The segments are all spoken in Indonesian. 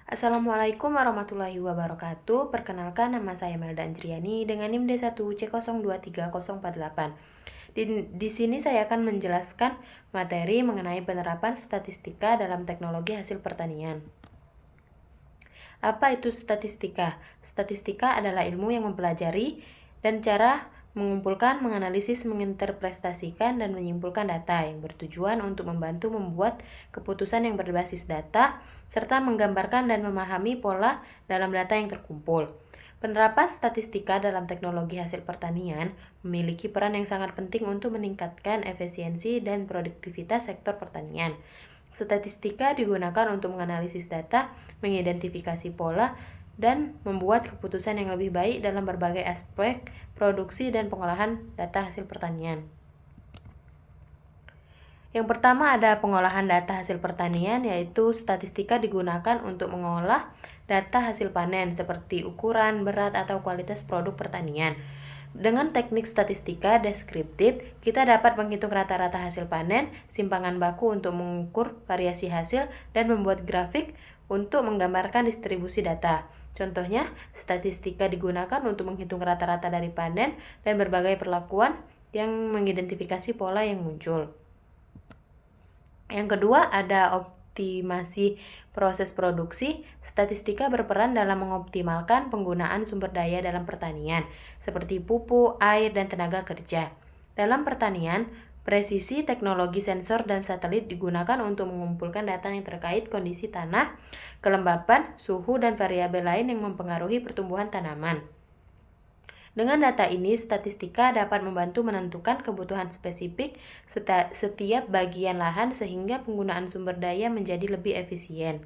Assalamualaikum warahmatullahi wabarakatuh. Perkenalkan, nama saya Melda Anjriani dengan NIM D1C023048. Di sini saya akan menjelaskan materi mengenai penerapan statistika dalam teknologi hasil pertanian. Apa itu statistika? Statistika adalah ilmu yang mempelajari dan cara mengumpulkan, menganalisis, menginterpretasikan, dan menyimpulkan data yang bertujuan untuk membantu membuat keputusan yang berbasis data, serta menggambarkan dan memahami pola dalam data yang terkumpul. Penerapan statistika dalam teknologi hasil pertanian memiliki peran yang sangat penting untuk meningkatkan efisiensi dan produktivitas sektor pertanian. Statistika digunakan untuk menganalisis data, mengidentifikasi pola, dan membuat keputusan yang lebih baik dalam berbagai aspek produksi dan pengolahan data hasil pertanian. Yang pertama ada pengolahan data hasil pertanian, yaitu statistika digunakan untuk mengolah data hasil panen seperti ukuran, berat, atau kualitas produk pertanian. Dengan teknik statistika deskriptif, kita dapat menghitung rata-rata hasil panen, simpangan baku untuk mengukur variasi hasil, dan membuat grafik untuk menggambarkan distribusi data. Contohnya, statistika digunakan untuk menghitung rata-rata dari panen dan berbagai perlakuan yang mengidentifikasi pola yang muncul. Yang kedua, ada optimasi proses produksi. Statistika berperan dalam mengoptimalkan penggunaan sumber daya dalam pertanian, seperti pupuk, air, dan tenaga kerja. Dalam pertanian, presisi teknologi sensor dan satelit digunakan untuk mengumpulkan data yang terkait kondisi tanah, kelembapan, suhu, dan variabel lain yang mempengaruhi pertumbuhan tanaman. Dengan data ini, statistika dapat membantu menentukan kebutuhan spesifik setiap bagian lahan sehingga penggunaan sumber daya menjadi lebih efisien.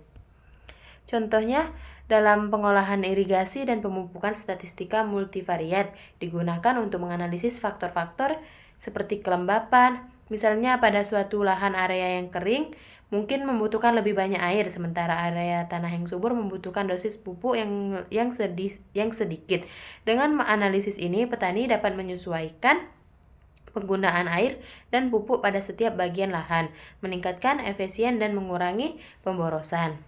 Contohnya, dalam pengolahan irigasi dan pemupukan, statistika multivariat digunakan untuk menganalisis faktor-faktor seperti kelembapan. Misalnya pada suatu lahan area yang kering mungkin membutuhkan lebih banyak air, sementara area tanah yang subur membutuhkan dosis pupuk yang sedikit. Dengan analisis ini, petani dapat menyesuaikan penggunaan air dan pupuk pada setiap bagian lahan, meningkatkan efisien dan mengurangi pemborosan.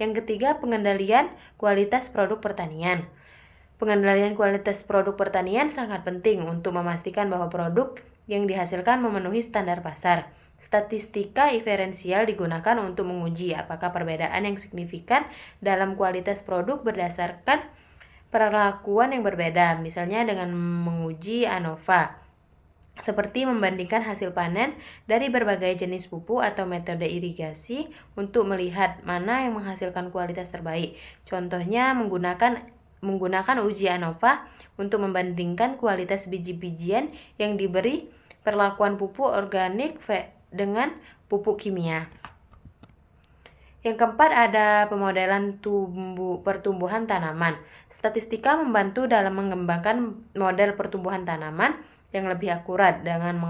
Yang ketiga, pengendalian kualitas produk pertanian. Pengendalian kualitas produk pertanian sangat penting untuk memastikan bahwa produk yang dihasilkan memenuhi standar pasar. Statistika diferensial digunakan untuk menguji apakah perbedaan yang signifikan dalam kualitas produk berdasarkan perlakuan yang berbeda, misalnya dengan menguji ANOVA, seperti membandingkan hasil panen dari berbagai jenis pupuk atau metode irigasi untuk melihat mana yang menghasilkan kualitas terbaik. Contohnya menggunakan uji ANOVA untuk membandingkan kualitas biji-bijian yang diberi perlakuan pupuk organik dengan pupuk kimia. Yang keempat, ada pemodelan pertumbuhan tanaman. Statistika membantu dalam mengembangkan model pertumbuhan tanaman yang lebih akurat dengan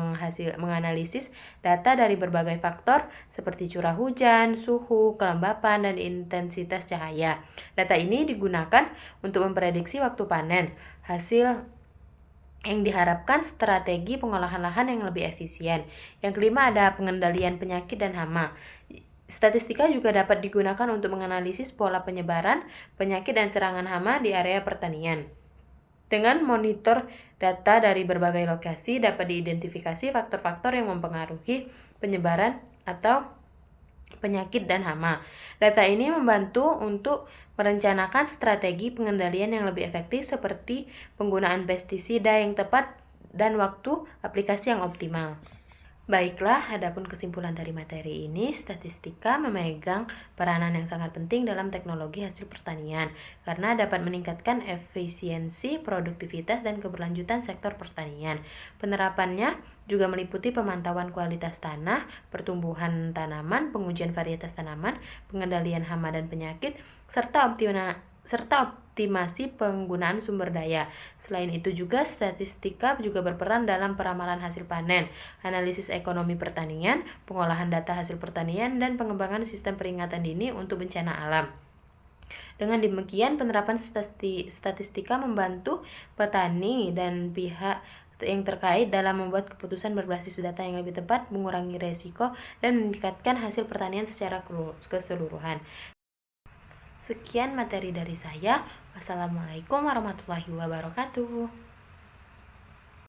menganalisis data dari berbagai faktor seperti curah hujan, suhu, kelembapan, dan intensitas cahaya. Data ini digunakan untuk memprediksi waktu panen, hasil yang diharapkan, strategi pengolahan lahan yang lebih efisien. Yang kelima, ada pengendalian penyakit dan hama. Statistika juga dapat digunakan untuk menganalisis pola penyebaran penyakit dan serangan hama di area pertanian. Dengan monitor data dari berbagai lokasi, dapat diidentifikasi faktor-faktor yang mempengaruhi penyebaran atau penyakit dan hama. Data ini membantu untuk merencanakan strategi pengendalian yang lebih efektif seperti penggunaan pestisida yang tepat dan waktu aplikasi yang optimal. Baiklah, adapun kesimpulan dari materi ini, statistika memegang peranan yang sangat penting dalam teknologi hasil pertanian karena dapat meningkatkan efisiensi, produktivitas, dan keberlanjutan sektor pertanian. Penerapannya juga meliputi pemantauan kualitas tanah, pertumbuhan tanaman, pengujian varietas tanaman, pengendalian hama dan penyakit, serta optimasi penggunaan sumber daya. Selain itu juga statistika juga berperan dalam peramalan hasil panen, analisis ekonomi pertanian, pengolahan data hasil pertanian, dan pengembangan sistem peringatan dini untuk bencana alam. Dengan demikian, penerapan statistika membantu petani dan pihak yang terkait dalam membuat keputusan berbasis data yang lebih tepat, mengurangi resiko, dan meningkatkan hasil pertanian secara keseluruhan. Sekian materi dari saya. Wassalamualaikum warahmatullahi wabarakatuh.